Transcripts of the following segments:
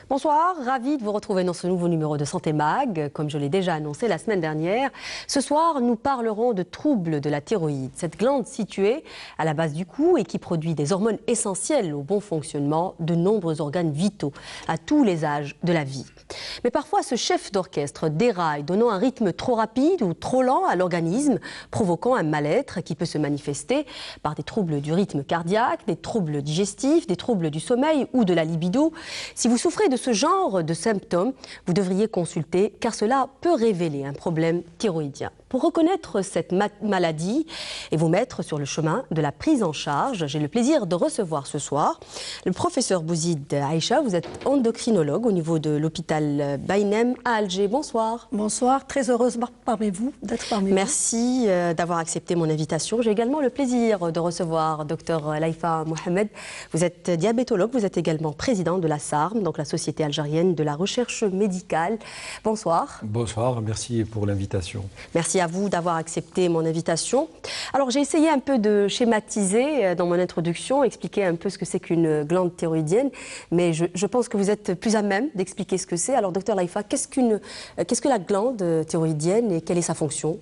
Bonsoir, ravi de vous retrouver dans ce nouveau numéro de Santé Mag. Comme je l'ai déjà annoncé la semaine dernière, ce soir nous parlerons de troubles de la thyroïde, cette glande située à la base du cou et qui produit des hormones essentielles au bon fonctionnement de nombreux organes vitaux à tous les âges de la vie. Mais parfois ce chef d'orchestre déraille, donnant un rythme trop rapide ou trop lent à l'organisme, provoquant un mal-être qui peut se manifester par des troubles du rythme cardiaque, des troubles digestifs, des troubles du sommeil ou de la libido. Si vous souffrez de ce genre de symptômes, vous devriez consulter car cela peut révéler un problème thyroïdien. Pour reconnaître cette maladie et vous mettre sur le chemin de la prise en charge, j'ai le plaisir de recevoir ce soir le professeur Bouzid Aïcha. Vous êtes endocrinologue au niveau de l'hôpital Baïnem à Alger. Bonsoir. Bonsoir, très heureuse d'être parmi vous. Merci d'avoir accepté mon invitation. J'ai également le plaisir de recevoir Dr Laifa Mohamed. Vous êtes diabétologue, vous êtes également président de la SARM, donc la Société algérienne de la recherche médicale. Bonsoir. Bonsoir, merci pour l'invitation. Merci à vous d'avoir accepté mon invitation. Alors j'ai essayé un peu de schématiser dans mon introduction, expliquer un peu ce que c'est qu'une glande thyroïdienne, mais je pense que vous êtes plus à même d'expliquer ce que c'est. Alors docteur Laifa, qu'est-ce que la glande thyroïdienne et quelle est sa fonction ?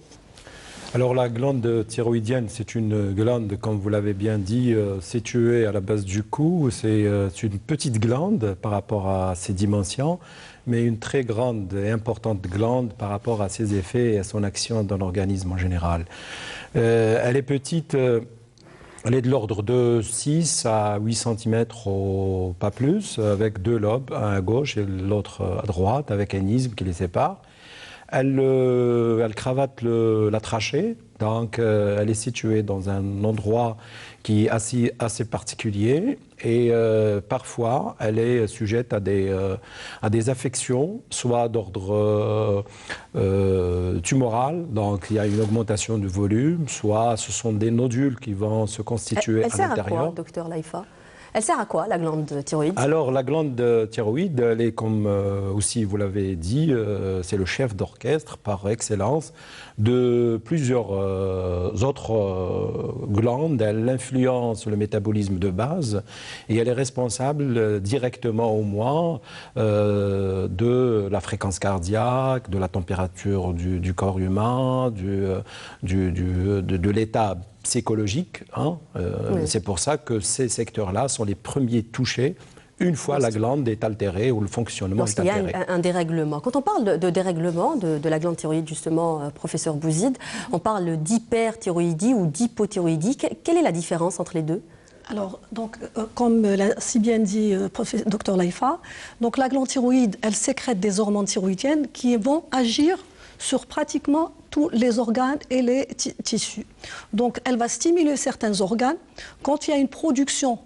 Alors la glande thyroïdienne, c'est une glande, comme vous l'avez bien dit, située à la base du cou. C'est une petite glande par rapport à ses dimensions, mais une très grande et importante glande par rapport à ses effets et à son action dans l'organisme en général. Elle est petite, elle est de l'ordre de 6 à 8 cm au pas plus, avec deux lobes, un à gauche et l'autre à droite, avec un isthme qui les sépare. Elle cravate la trachée, donc elle est située dans un endroit qui est assez particulier et parfois elle est sujette à des affections, soit d'ordre tumoral, donc il y a une augmentation du volume, soit ce sont des nodules qui vont se constituer à l'intérieur. Elle sert à quoi, docteur Laifa ? Elle sert à quoi, la glande thyroïde ? Alors, la glande thyroïde, elle est comme aussi vous l'avez dit, c'est le chef d'orchestre par excellence de plusieurs autres glandes. Elle influence le métabolisme de base et elle est responsable directement au moins de la fréquence cardiaque, de la température du corps humain, de l'état psychologique. Oui. C'est pour ça que ces secteurs-là sont les premiers touchés une fois la glande est altérée ou le fonctionnement est altéré. Il y a un dérèglement. Quand on parle de dérèglement de la glande thyroïde, justement, professeur Bouzid, on parle d'hyperthyroïdie ou d'hypothyroïdie. Quelle est la différence entre les deux ? Alors, donc, comme l'a si bien dit Dr Laifa, donc la glande thyroïde, elle sécrète des hormones thyroïdiennes qui vont agir sur pratiquement tous les organes et les tissus. Donc, elle va stimuler certains organes. Quand il y a une production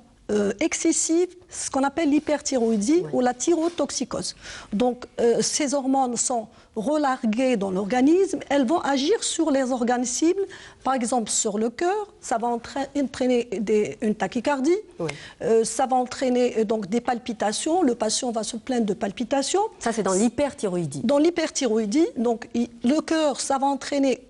excessive, ce qu'on appelle l'hyperthyroïdie ou la thyrotoxicose. Donc, ces hormones sont relarguées dans l'organisme, elles vont agir sur les organes cibles, par exemple sur le cœur, ça va entraîner une tachycardie, ça va entraîner donc des palpitations, le patient va se plaindre de palpitations. Ça c'est dans l'hyperthyroïdie. Dans l'hyperthyroïdie, donc le cœur, ça va entraîner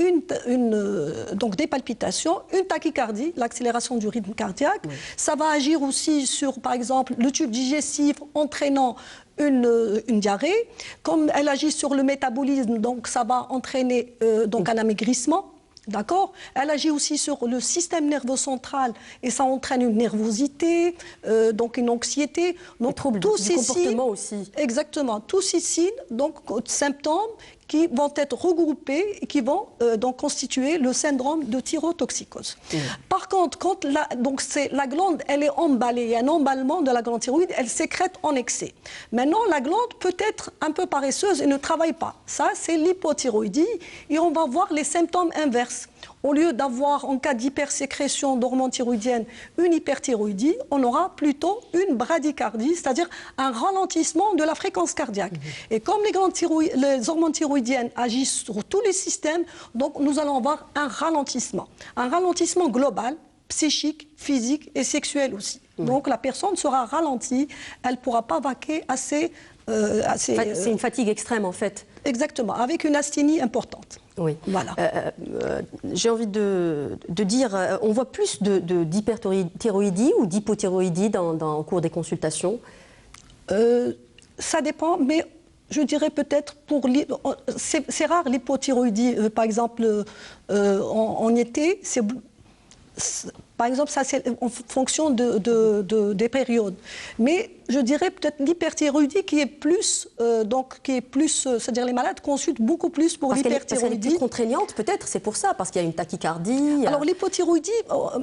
donc des palpitations, une tachycardie, l'accélération du rythme cardiaque, ça va agir aussi sur, par exemple, le tube digestif entraînant une diarrhée. Comme elle agit sur le métabolisme, donc ça va entraîner donc un amaigrissement. D'accord ? Elle agit aussi sur le système nerveux central et ça entraîne une nervosité, donc une anxiété. Donc, les troubles tous du comportement aussi. Exactement. Tous ces signes, donc symptômes qui vont être regroupés et qui vont donc constituer le syndrome de thyrotoxicose. Par contre, quand la glande, elle est emballée, il y a un emballement de la glande thyroïde, elle sécrète en excès. Maintenant, la glande peut être un peu paresseuse et ne travaille pas. Ça, c'est l'hypothyroïdie et on va voir les symptômes inverses. Au lieu d'avoir, en cas d'hypersécrétion d'hormones thyroïdiennes, une hyperthyroïdie, on aura plutôt une bradycardie, c'est-à-dire un ralentissement de la fréquence cardiaque. Et comme les hormones thyroïdiennes agissent sur tous les systèmes, donc nous allons avoir un ralentissement global, psychique, physique et sexuel aussi. Donc la personne sera ralentie, elle ne pourra pas vaquer assez... c'est une fatigue extrême en fait. Exactement, avec une asthénie importante. Oui. Voilà. J'ai envie de dire, on voit plus d'hyperthyroïdie ou d'hypothyroïdie au cours des consultations Ça dépend, mais je dirais peut-être c'est rare l'hypothyroïdie, par exemple en été, par exemple, ça c'est en fonction des périodes. Mais je dirais peut-être l'hyperthyroïdie qui est plus, c'est-à-dire les malades consultent beaucoup plus pour l'hyperthyroïdie. Parce qu'elle est plus contraignante peut-être, c'est pour ça, parce qu'il y a une tachycardie. Alors l'hypothyroïdie,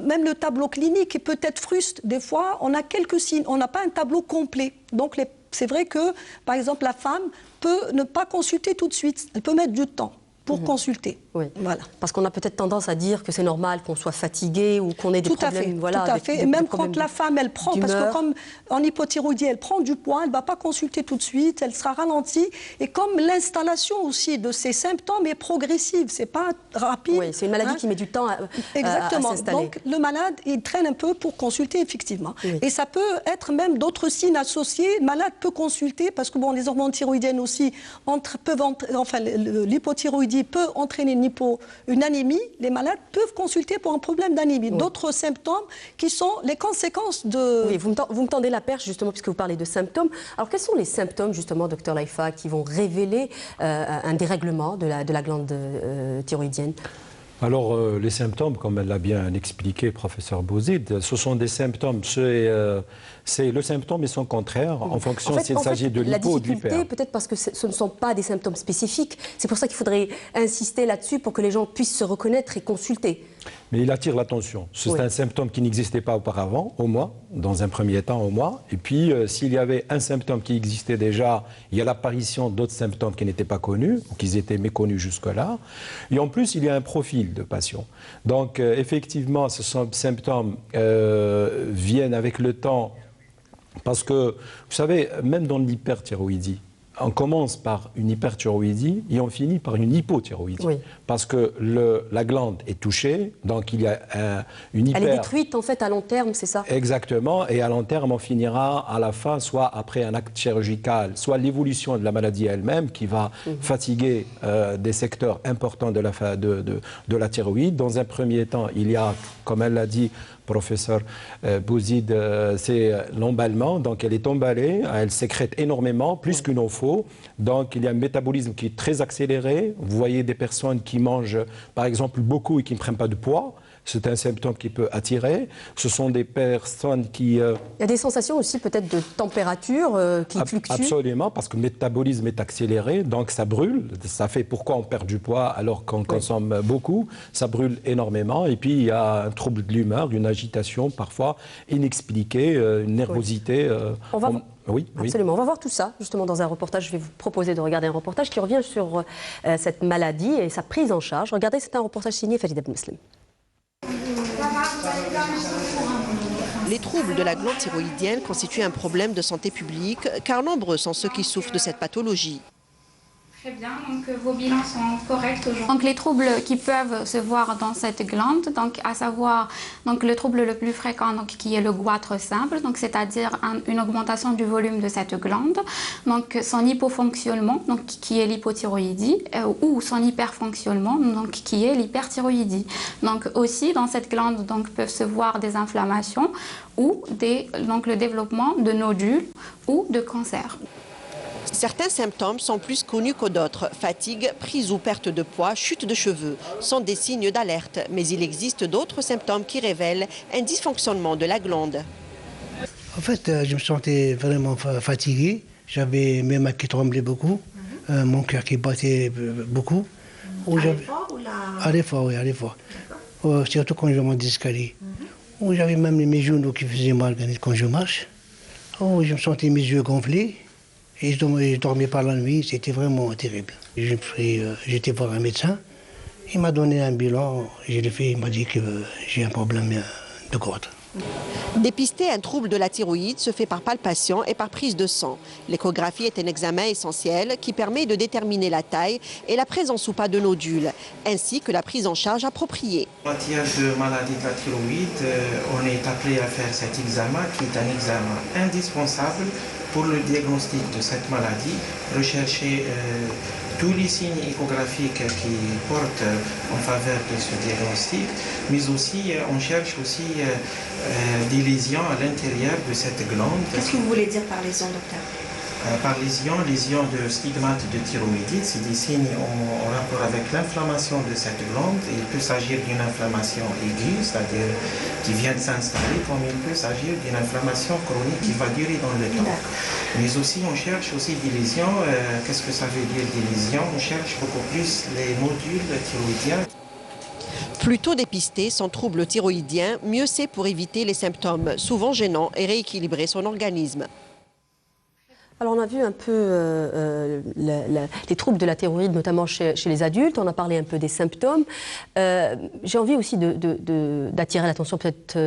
même le tableau clinique est peut-être fruste. Des fois, on a quelques signes, on n'a pas un tableau complet. Donc c'est vrai que, par exemple, la femme peut ne pas consulter tout de suite. Elle peut mettre du temps pour consulter. Oui. Voilà. Parce qu'on a peut-être tendance à dire que c'est normal qu'on soit fatigué ou qu'on ait des problèmes. Tout à fait. Et même quand la femme, elle prend, parce que comme en hypothyroïdie, elle prend du poids, elle ne va pas consulter tout de suite, elle sera ralentie. Et comme l'installation aussi de ces symptômes est progressive, c'est pas rapide. Oui, c'est une maladie qui met du temps à s'installer. Donc le malade, il traîne un peu pour consulter, effectivement. Oui. Et ça peut être même d'autres signes associés. Le malade peut consulter, parce que bon, les hormones thyroïdiennes aussi l'hypothyroïdie peut entraîner une anémie. Les malades peuvent consulter pour un problème d'anémie. Oui. D'autres symptômes qui sont les conséquences de... Oui, vous me tendez la perche, justement, puisque vous parlez de symptômes. Alors, quels sont les symptômes, justement, docteur Laifa, qui vont révéler un dérèglement de la glande thyroïdienne? Alors, les symptômes, comme elle l'a bien expliqué, professeur Bouzid, ce sont des symptômes. Le symptôme et son contraire, en fonction s'il s'agit de l'hypo ou de l'hyper. La difficulté, peut-être parce que ce ne sont pas des symptômes spécifiques. C'est pour ça qu'il faudrait insister là-dessus pour que les gens puissent se reconnaître et consulter. Mais il attire l'attention. C'est un symptôme qui n'existait pas auparavant, au moins, dans un premier temps, au moins. Et puis, s'il y avait un symptôme qui existait déjà, il y a l'apparition d'autres symptômes qui n'étaient pas connus, ou qui étaient méconnus jusque-là. Et en plus, il y a un profil de patient. Donc, effectivement, ces symptômes viennent avec le temps, parce que, vous savez, même dans l'hyperthyroïdie, on commence par une hyperthyroïdie et on finit par une hypothyroïdie. Oui. Parce que la glande est touchée, donc il y a une hyper... Elle est détruite en fait à long terme, c'est ça? Exactement, et à long terme on finira à la fin, soit après un acte chirurgical, soit l'évolution de la maladie elle-même qui va fatiguer des secteurs importants de la thyroïde. Dans un premier temps, il y a, comme elle l'a dit, professeur Bouzid, c'est l'emballement, donc elle est emballée, elle sécrète énormément, plus qu'il n'en faut, donc il y a un métabolisme qui est très accéléré. Vous voyez des personnes qui mangent par exemple beaucoup et qui ne prennent pas de poids. C'est un symptôme qui peut attirer. Ce sont des personnes qui... Il y a des sensations aussi peut-être de température qui fluctuent. Absolument, parce que le métabolisme est accéléré, donc ça brûle. Ça fait pourquoi on perd du poids alors qu'on consomme beaucoup. Ça brûle énormément. Et puis il y a un trouble de l'humeur, une agitation parfois inexpliquée, une nervosité. Oui, absolument. On va voir tout ça justement dans un reportage. Je vais vous proposer de regarder un reportage qui revient sur cette maladie et sa prise en charge. Regardez, c'est un reportage signé Farid Abdelmeslim. Les troubles de la glande thyroïdienne constituent un problème de santé publique, car nombreux sont ceux qui souffrent de cette pathologie. Très bien, donc vos bilans sont corrects aujourd'hui. Donc les troubles qui peuvent se voir dans cette glande, donc à savoir donc le trouble le plus fréquent donc qui est le goitre simple, donc c'est-à-dire une augmentation du volume de cette glande, donc son hypofonctionnement donc qui est l'hypothyroïdie ou son hyperfonctionnement donc qui est l'hyperthyroïdie. Donc aussi dans cette glande donc peuvent se voir des inflammations ou donc le développement de nodules ou de cancers. Certains symptômes sont plus connus que d'autres. Fatigue, prise ou perte de poids, chute de cheveux sont des signes d'alerte. Mais il existe d'autres symptômes qui révèlent un dysfonctionnement de la glande. En fait, je me sentais vraiment fatigué. J'avais mes mains qui tremblaient beaucoup, mon cœur qui battait beaucoup. À l'effort ou là? À l'effort, oui, à l'effort. Surtout quand je monte des escaliers. J'avais même mes genoux qui faisaient mal quand je marche. Je me sentais mes yeux gonflés. Et je ne dormais pas la nuit, c'était vraiment terrible. J'étais voir un médecin, il m'a donné un bilan, je l'ai fait, il m'a dit que j'ai un problème de goitre. Dépister un trouble de la thyroïde se fait par palpation et par prise de sang. L'échographie est un examen essentiel qui permet de déterminer la taille et la présence ou pas de nodules, ainsi que la prise en charge appropriée. En matière de maladie de la thyroïde, on est appelé à faire cet examen qui est un examen indispensable pour le diagnostic de cette maladie, rechercher tous les signes échographiques qui portent en faveur de ce diagnostic, mais aussi on cherche aussi des lésions à l'intérieur de cette glande. Qu'est-ce que vous voulez dire par lésions, docteur? par lésion de stigmate de thyroïdite. C'est des signes en rapport avec l'inflammation de cette glande. Il peut s'agir d'une inflammation aiguë, c'est-à-dire qui vient de s'installer, comme il peut s'agir d'une inflammation chronique qui va durer dans le temps. Mais aussi, on cherche aussi des lésions. Qu'est-ce que ça veut dire des lésions? On cherche beaucoup plus les nodules thyroïdiens. Plus tôt dépisté son trouble thyroïdien, mieux c'est pour éviter les symptômes souvent gênants et rééquilibrer son organisme. Alors on a vu un peu les troubles de la thyroïde, notamment chez les adultes. On a parlé un peu des symptômes. J'ai envie aussi d'attirer l'attention peut-être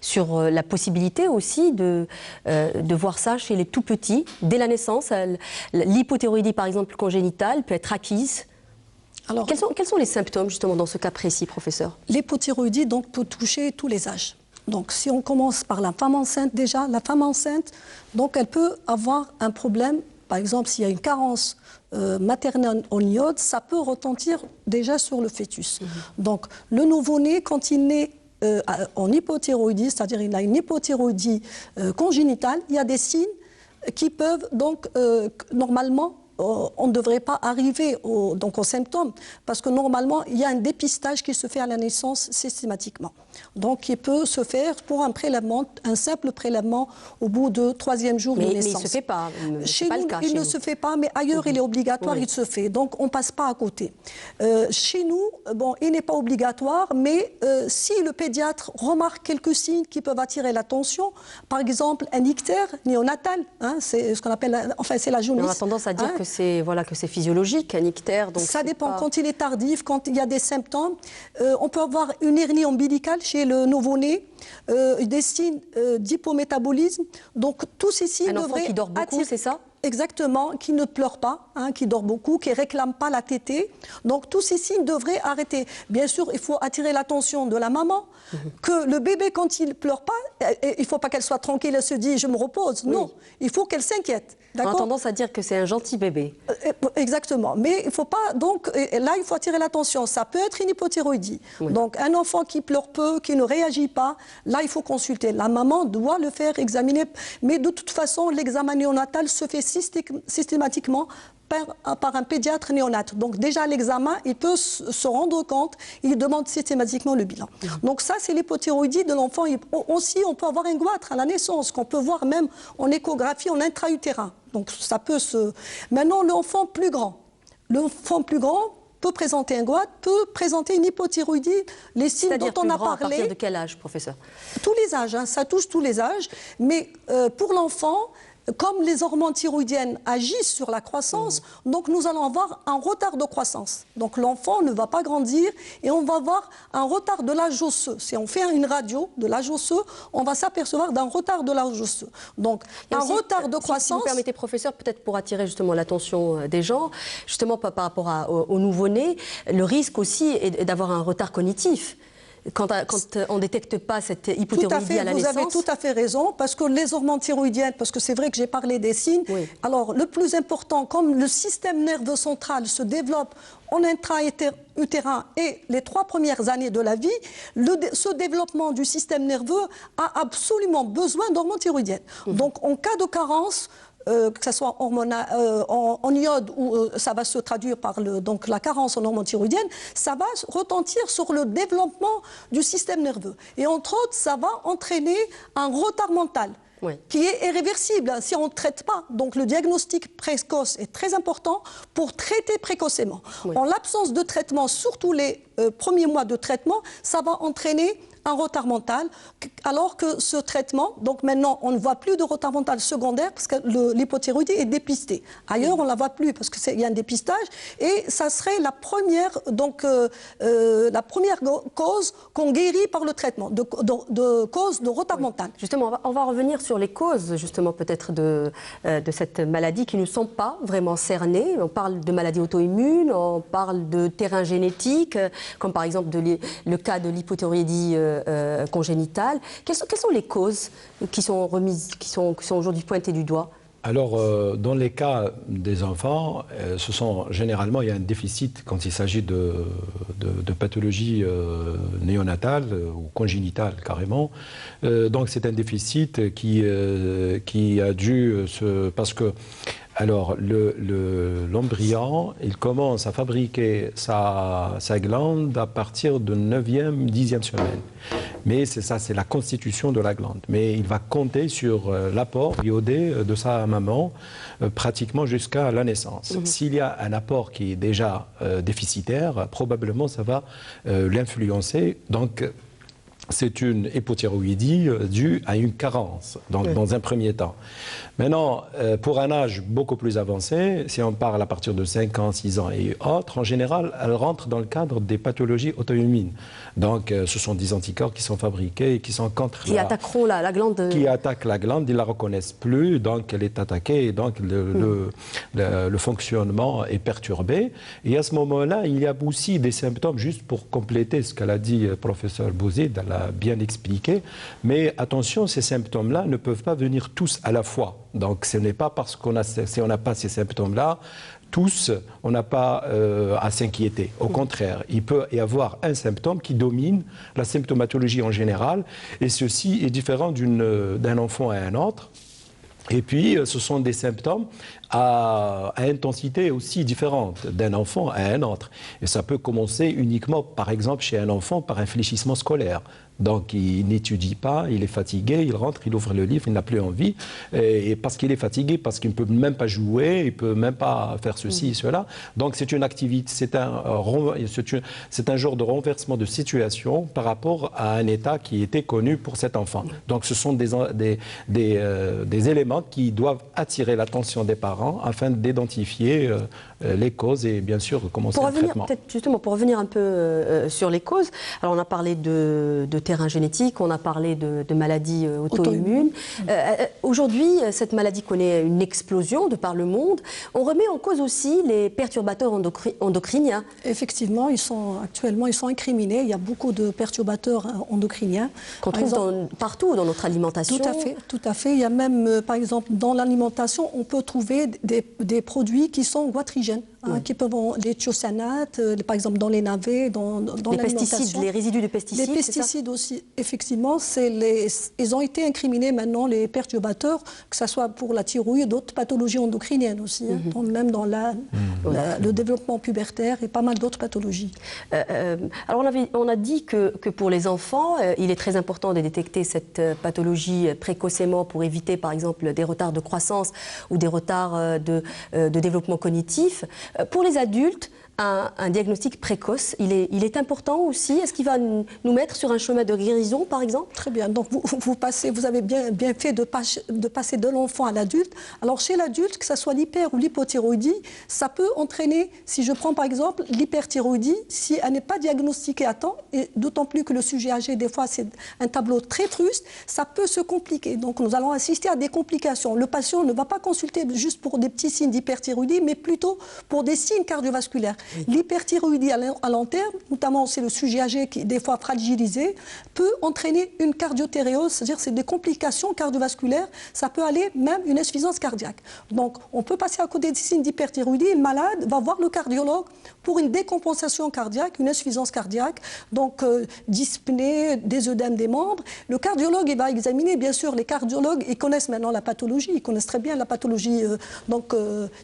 sur la possibilité aussi de voir ça chez les tout petits. Dès la naissance, l'hypothyroïdie par exemple congénitale peut être acquise. Alors, quels sont les symptômes justement dans ce cas précis, professeur? L'hypothyroïdie donc peut toucher tous les âges. Donc, si on commence par la femme enceinte, déjà, la femme enceinte, donc elle peut avoir un problème. Par exemple, s'il y a une carence maternelle en iode, ça peut retentir déjà sur le fœtus. Donc, le nouveau-né, quand il naît en hypothyroïdie, c'est-à-dire il a une hypothyroïdie congénitale, il y a des signes qui peuvent donc, normalement, on ne devrait pas arriver aux symptômes, parce que normalement, il y a un dépistage qui se fait à la naissance systématiquement. Donc, il peut se faire pour un prélèvement, un simple prélèvement au bout du 3e jour de naissance. Mais il ne se fait pas. Chez nous, il ne se fait pas, mais ailleurs, il est obligatoire, il se fait. Donc, on ne passe pas à côté. Chez nous, bon, il n'est pas obligatoire, mais si le pédiatre remarque quelques signes qui peuvent attirer l'attention, par exemple, un ictère néonatal, hein, c'est ce qu'on appelle, enfin, c'est la jaunisse. On a tendance à dire que c'est physiologique, un ictère. Donc ça dépend. Quand il est tardif, quand il y a des symptômes, on peut avoir une hernie ombilicale chez le nouveau-né, des signes d'hypométabolisme. Donc tous ces signes devraient... Un enfant qui dort beaucoup, c'est ça? Exactement, qui ne pleure pas, hein, qui dort beaucoup, qui ne réclame pas la tétée. Donc tous ces signes devraient arrêter. Bien sûr, il faut attirer l'attention de la maman, que le bébé, quand il ne pleure pas, il ne faut pas qu'elle soit tranquille et se dise « je me repose ». Non, il faut qu'elle s'inquiète. On a tendance à dire que c'est un gentil bébé. Exactement, mais il ne faut pas... Donc là, il faut attirer l'attention. Ça peut être une hypothyroïdie. Donc un enfant qui pleure peu, qui ne réagit pas, là, il faut consulter. La maman doit le faire examiner. Mais de toute façon, l'examen néonatal se fait systématiquement par un pédiatre néonate. Donc déjà l'examen, il peut se rendre compte, il demande systématiquement le bilan. Donc ça, c'est l'hypothyroïdie de l'enfant. Aussi, on peut avoir un goitre à la naissance, qu'on peut voir même en échographie, en intra-utérin. Donc ça peut se... Maintenant, l'enfant plus grand. L'enfant plus grand peut présenter un goitre, peut présenter une hypothyroïdie. Les signes dont on a parlé... À partir de quel âge, professeur? Tous les âges, hein, ça touche tous les âges. Mais pour l'enfant... Comme les hormones thyroïdiennes agissent sur la croissance, donc nous allons avoir un retard de croissance. Donc l'enfant ne va pas grandir et on va avoir un retard de l'âge osseux. Si on fait une radio de l'âge osseux, on va s'apercevoir d'un retard de l'âge osseux. Donc un retard de croissance... Si vous permettez, professeur, peut-être pour attirer justement l'attention des gens, justement par rapport au nouveau-né, le risque aussi est d'avoir un retard cognitif. Quand on ne détecte pas cette hypothyroïdie à la naissance. Vous avez tout à fait raison, parce que les hormones thyroïdiennes, parce que c'est vrai que j'ai parlé des signes, alors le plus important, comme le système nerveux central se développe en intra-utérin et les 3 premières années de la vie, ce développement du système nerveux a absolument besoin d'hormones thyroïdiennes. Donc en cas de carence, que ce soit en iode ou ça va se traduire par la carence en hormones thyroïdiennes, ça va retentir sur le développement du système nerveux. Et entre autres, ça va entraîner un retard mental. Qui est irréversible si on ne traite pas. Donc le diagnostic précoce est très important pour traiter précocement. En l'absence de traitement, surtout les premiers mois de traitement, ça va entraîner un retard mental, alors que ce traitement, donc maintenant on ne voit plus de retard mental secondaire parce que l'hypothyroïdie est dépistée. Ailleurs on ne la voit plus parce qu'il y a un dépistage et ça serait la première, cause qu'on guérit par le traitement, de cause de retard mental. Justement, on va revenir sur les causes justement peut-être de cette maladie qui ne sont pas vraiment cernées. On parle de maladies auto-immunes, on parle de terrain génétique, comme par exemple le cas de l'hypothyroïdie congénitale. Quelles sont les causes qui sont aujourd'hui pointées du doigt? Alors, dans les cas des enfants, généralement, il y a un déficit quand il s'agit de pathologies néonatales ou congénitales carrément. Donc, c'est un déficit qui a dû parce que alors, l'embryon, il commence à fabriquer sa glande à partir de 9e, 10e semaine. Mais c'est ça, c'est la constitution de la glande. Mais il va compter sur l'apport iodé de sa maman pratiquement jusqu'à la naissance. S'il y a un apport qui est déjà déficitaire, probablement ça va l'influencer. Donc, c'est une hypothyroïdie due à une carence, donc dans un premier temps. Maintenant, pour un âge beaucoup plus avancé, si on parle à partir de 5 ans, 6 ans et autres, en général, elle rentre dans le cadre des pathologies auto-immunes. Donc, ce sont des anticorps qui sont fabriqués et qui sont contre qui attaqueront la glande. Qui attaquent la glande, ils ne la reconnaissent plus, donc elle est attaquée et donc le fonctionnement est perturbé. Et à ce moment-là, il y a aussi des symptômes, juste pour compléter ce qu'elle a dit le professeur Bouzid, elle a bien expliqué. Mais attention, ces symptômes-là ne peuvent pas venir tous à la fois. Donc ce n'est pas parce si on n'a pas ces symptômes-là, tous, on n'a pas à s'inquiéter. Au contraire, il peut y avoir un symptôme qui domine la symptomatologie en général, et ceci est différent d'un enfant à un autre. Et puis, ce sont des symptômes à intensité aussi différente d'un enfant à un autre. Et ça peut commencer uniquement, par exemple, chez un enfant, par un fléchissement scolaire. Donc, il n'étudie pas, il est fatigué, il rentre, il ouvre le livre, il n'a plus envie. Et parce qu'il est fatigué, parce qu'il ne peut même pas jouer, il ne peut même pas faire ceci et cela. Donc, c'est une activité, c'est un genre de renversement de situation par rapport à un état qui était connu pour cet enfant. Donc, ce sont des éléments qui doivent attirer l'attention des parents afin d'identifier les causes et bien sûr commencer le traitement. Justement, pour revenir un peu sur les causes, alors on a parlé de terrain génétique, on a parlé de maladies auto-immunes. Aujourd'hui, cette maladie connaît une explosion de par le monde. On remet en cause aussi les perturbateurs endocriniens. Effectivement, actuellement ils sont incriminés. Il y a beaucoup de perturbateurs endocriniens. Qu'on trouve partout dans notre alimentation. Tout à fait. Il y a même, par exemple, dans l'alimentation, on peut trouver des produits qui sont goitrigènes. Qui peuvent des thiocyanate, par exemple dans les navets, dans les pesticides, les résidus de pesticides. Les pesticides aussi, effectivement, ils ont été incriminés maintenant, les perturbateurs, que ce soit pour la thyroïde, d'autres pathologies endocriniennes aussi, même dans le développement pubertaire et pas mal d'autres pathologies. Alors on a dit que pour les enfants, il est très important de détecter cette pathologie précocement pour éviter par exemple des retards de croissance ou des retards de développement cognitif. Pour les adultes, un diagnostic précoce, il est important aussi. Est-ce qu'il va nous mettre sur un chemin de guérison, par exemple? Très bien. Donc, vous avez bien fait de passer de l'enfant à l'adulte. Alors, chez l'adulte, que ce soit l'hyper ou l'hypothyroïdie, ça peut entraîner, si je prends par exemple l'hyperthyroïdie, si elle n'est pas diagnostiquée à temps, et d'autant plus que le sujet âgé, des fois, c'est un tableau très fruste, ça peut se compliquer. Donc, nous allons assister à des complications. Le patient ne va pas consulter juste pour des petits signes d'hyperthyroïdie, mais plutôt pour des signes cardiovasculaires. L'hyperthyroïdie à long terme, notamment c'est le sujet âgé qui est des fois fragilisé, peut entraîner une cardiothéréose, c'est-à-dire c'est des complications cardiovasculaires, ça peut aller même une insuffisance cardiaque. Donc on peut passer à côté des signes d'hyperthyroïdie, le malade va voir le cardiologue pour une décompensation cardiaque, une insuffisance cardiaque, donc dyspnée, des œdèmes des membres. Le cardiologue il va examiner, bien sûr, les cardiologues, ils connaissent maintenant la pathologie, ils connaissent très bien la pathologie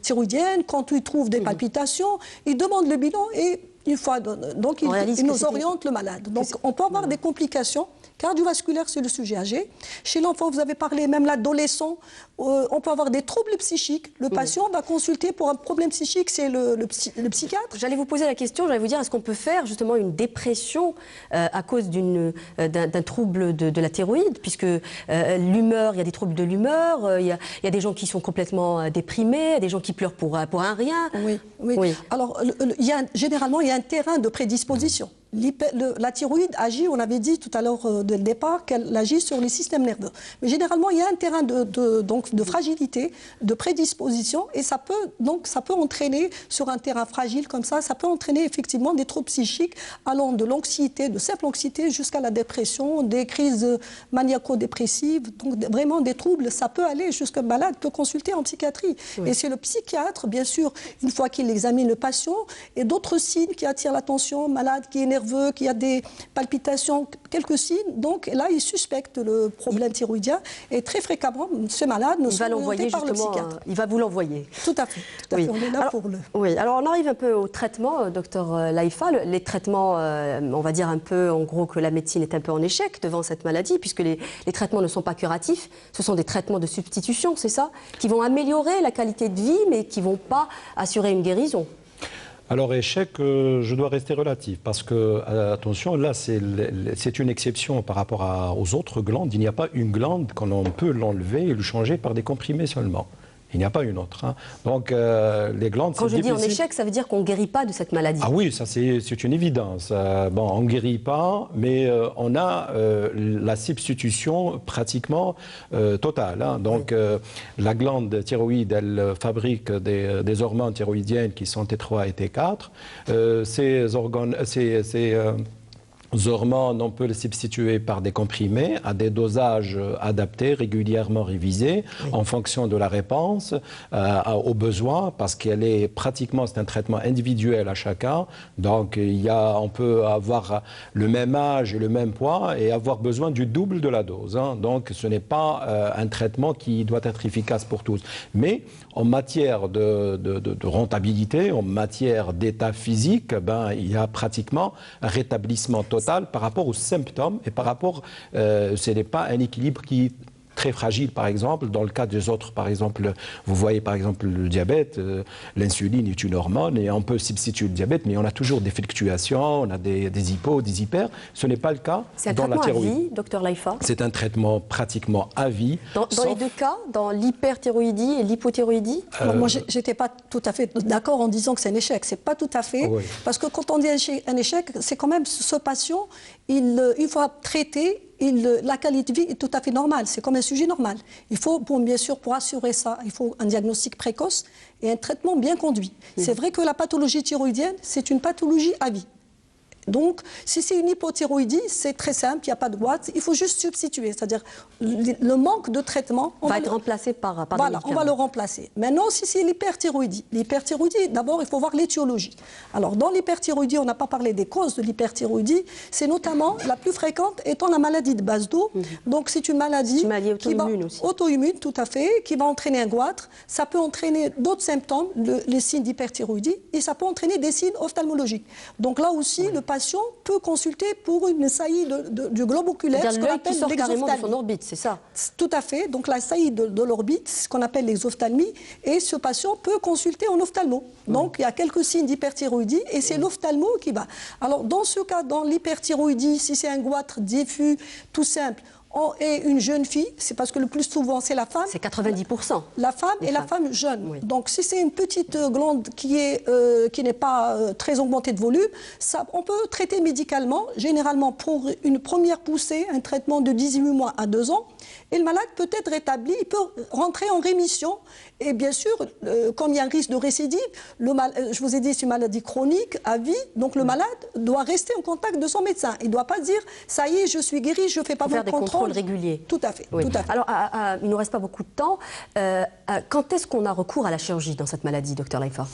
thyroïdienne, quand ils trouvent des palpitations, ils demandent le bilan et une fois, donc il nous oriente le malade. Donc on peut avoir des complications cardiovasculaires sur le sujet âgé. Chez l'enfant, vous avez parlé, même l'adolescent, on peut avoir des troubles psychiques. Le patient va consulter pour un problème psychique, c'est le psychiatre. J'allais vous poser la question, j'allais vous dire, est-ce qu'on peut faire justement une dépression à cause d'un trouble de la thyroïde, puisque l'humeur, il y a des troubles de l'humeur, il y a des gens qui sont complètement déprimés, des gens qui pleurent pour un rien. Oui. Alors, généralement, il y a un terrain de prédisposition. La thyroïde agit, on avait dit tout à l'heure dès le départ, qu'elle agit sur les systèmes nerveux. Mais généralement, il y a un terrain de fragilité, de prédisposition, et ça peut entraîner, sur un terrain fragile comme ça peut entraîner effectivement des troubles psychiques allant de l'anxiété, de simple anxiété, jusqu'à la dépression, des crises maniaco-dépressives, donc vraiment des troubles. Ça peut aller jusqu'à malade peut consulter en psychiatrie. Oui. Et c'est le psychiatre, bien sûr, une fois qu'il examine le patient, et d'autres signes qui attirent l'attention, malade qui est nerveux, qui a des palpitations, quelques signes. Donc là, il suspecte le problème thyroïdien, et très fréquemment, ce malade ne sont orientés par le psychiatre. Il va vous l'envoyer. Tout à fait. Tout à fait. On est là pour le... Oui, alors on arrive un peu au traitement, docteur Laïfa. Les traitements, on va dire un peu, en gros, que la médecine est un peu en échec devant cette maladie, puisque les traitements ne sont pas curatifs. Ce sont des traitements de substitution, c'est ça, qui vont améliorer la qualité de vie, mais qui ne vont pas assurer une guérison. Alors, échec, je dois rester relatif, parce que, attention, là, c'est une exception par rapport aux autres glandes. Il n'y a pas une glande qu'on peut l'enlever et le changer par des comprimés seulement. Il n'y a pas une autre. Hein. Donc, les glandes, quand je dis en échec, ça veut dire qu'on ne guérit pas de cette maladie. Ah oui, ça c'est une évidence. Bon, on ne guérit pas, mais on a la substitution pratiquement totale. Hein. Donc, la glande thyroïde, elle fabrique des hormones thyroïdiennes qui sont T3 et T4. Ces hormones, on peut les substituer par des comprimés à des dosages adaptés, régulièrement révisés, en fonction de la réponse aux besoins, parce qu'elle est pratiquement, c'est un traitement individuel à chacun. Donc, on peut avoir le même âge et le même poids et avoir besoin du double de la dose. Hein. Donc, ce n'est pas un traitement qui doit être efficace pour tous. Mais en matière de rentabilité, en matière d'état physique, il y a pratiquement un rétablissement total par rapport aux symptômes et par rapport, ce n'est pas un équilibre qui est très fragile, par exemple. Dans le cas des autres, par exemple, vous voyez par exemple le diabète, l'insuline est une hormone et on peut substituer le diabète, mais on a toujours des fluctuations, on a des hypos, des hyper. Ce n'est pas le cas dans la thyroïde. C'est un traitement à vie, docteur Laïfa? C'est un traitement pratiquement à vie. Dans les deux cas, dans l'hyperthyroïdie et l'hypothyroïdie? Moi, je n'étais pas tout à fait d'accord en disant que c'est un échec. Ce n'est pas tout à fait. Oui. Parce que quand on dit un échec, c'est quand même ce patient, une fois traité, la qualité de vie est tout à fait normale, c'est comme un sujet normal. Il faut, bien sûr, pour assurer ça, il faut un diagnostic précoce et un traitement bien conduit. C'est vrai que la pathologie thyroïdienne, c'est une pathologie à vie. Donc, si c'est une hypothyroïdie, c'est très simple, il n'y a pas de boîte, il faut juste substituer. C'est-à-dire, le manque de traitement... On va être remplacé par voilà, on va le remplacer. Maintenant, si c'est l'hyperthyroïdie, d'abord, il faut voir l'étiologie. Alors, dans l'hyperthyroïdie, on n'a pas parlé des causes de l'hyperthyroïdie, c'est notamment, la plus fréquente étant la maladie de base d'eau. Donc, c'est une maladie auto-immune aussi. Auto-immune, tout à fait, qui va entraîner un goitre. Ça peut entraîner d'autres symptômes, les signes d'hyperthyroïdie, et ça peut entraîner des signes ophtalmologiques. Donc là aussi, le patient peut consulter pour une saillie du globe oculaire, ce qu'on appelle l'exophtalmie. De son orbite, c'est ça? Tout à fait. Donc la saillie de l'orbite, ce qu'on appelle l'exophtalmie, et ce patient peut consulter en ophtalmo. Donc il y a quelques signes d'hyperthyroïdie et c'est l'ophtalmo qui va. Alors dans ce cas, dans l'hyperthyroïdie, si c'est un goitre diffus, tout simple, et une jeune fille, c'est parce que le plus souvent c'est la femme. C'est 90%. La femme et la femme jeune. Oui. Donc si c'est une petite glande qui n'est pas très augmentée de volume, on peut traiter médicalement, généralement pour une première poussée, un traitement de 18 mois à 2 ans. Et le malade peut être rétabli, il peut rentrer en rémission. Et bien sûr, comme il y a un risque de récidive, je vous ai dit, c'est une maladie chronique à vie, donc le malade doit rester en contact de son médecin. Il ne doit pas dire, ça y est, je suis guéri, je ne fais pas mon contrôle. Régulier. Tout à fait. Oui. Tout à fait. Alors, il ne nous reste pas beaucoup de temps. Quand est-ce qu'on a recours à la chirurgie dans cette maladie, docteur Laïfa?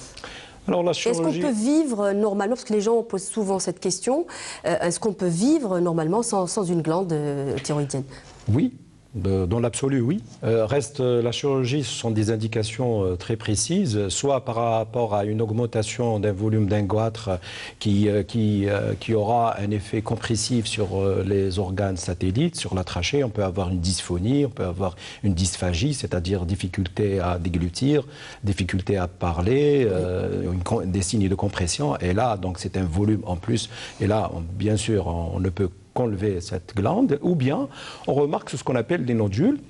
Est-ce qu'on peut vivre normalement, parce que les gens posent souvent cette question, est-ce qu'on peut vivre normalement sans une glande thyroïdienne? Oui. Dans l'absolu, oui. Reste la chirurgie, ce sont des indications très précises, soit par rapport à une augmentation d'un volume d'un goitre qui aura un effet compressif sur les organes satellites, sur la trachée. On peut avoir une dysphonie, on peut avoir une dysphagie, c'est-à-dire difficulté à déglutir, difficulté à parler, des signes de compression. Et là, donc, c'est un volume en plus. Et là, bien sûr, on ne peut qu'enlever cette glande, ou bien on remarque ce qu'on appelle des nodules.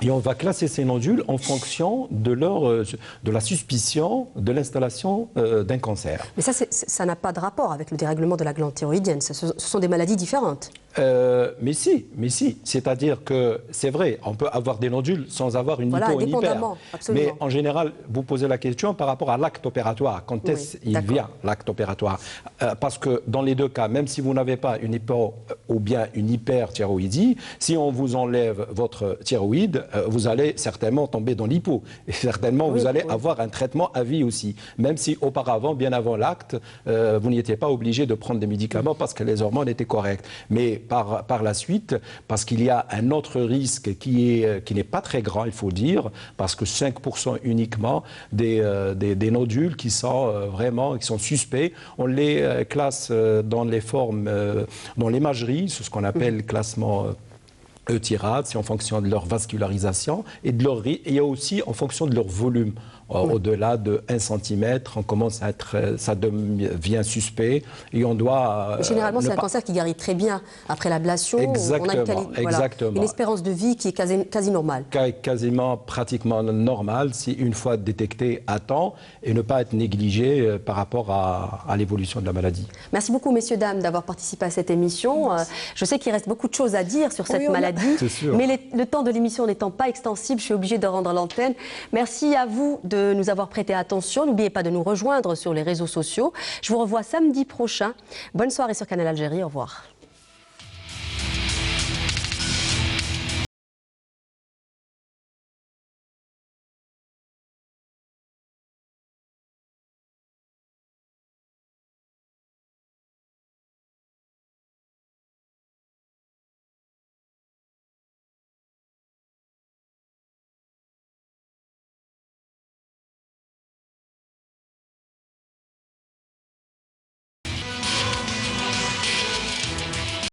Et on va classer ces nodules en fonction de la suspicion de l'installation d'un cancer. Mais ça n'a pas de rapport avec le dérèglement de la glande thyroïdienne. Ce sont des maladies différentes. Mais si. C'est-à-dire que c'est vrai, on peut avoir des nodules sans avoir une hypo ou une hyper. Absolument. Mais en général, vous posez la question par rapport à l'acte opératoire. Quand est-ce qu'il vient, l'acte opératoire? Parce que dans les deux cas, même si vous n'avez pas une hypo ou bien une hyperthyroïdie, si on vous enlève votre thyroïde, vous allez certainement tomber dans l'hypo. Et certainement, vous allez avoir un traitement à vie aussi. Même si auparavant, bien avant l'acte, vous n'étiez pas obligé de prendre des médicaments parce que les hormones étaient correctes. Mais par la suite, parce qu'il y a un autre risque qui n'est pas très grand, il faut dire, parce que 5% uniquement des nodules qui sont qui sont suspects, on les classe dans les formes, dans l'imagerie, c'est ce qu'on appelle classement Euthyrate, c'est en fonction de leur vascularisation et aussi en fonction de leur volume. Au-delà de 1 cm, on commence à ça devient suspect et on doit... Généralement, c'est un cancer qui guérit très bien après l'ablation. Exactement, une espérance de vie qui est quasi normale. Quasiment, pratiquement normale, si une fois détecté à temps et ne pas être négligé par rapport à l'évolution de la maladie. Merci beaucoup, messieurs, dames, d'avoir participé à cette émission. Je sais qu'il reste beaucoup de choses à dire sur cette maladie, mais le temps de l'émission n'étant pas extensible, je suis obligée de rendre l'antenne. Merci à vous de nous avoir prêté attention. N'oubliez pas de nous rejoindre sur les réseaux sociaux. Je vous revois samedi prochain. Bonne soirée sur Canal Algérie. Au revoir.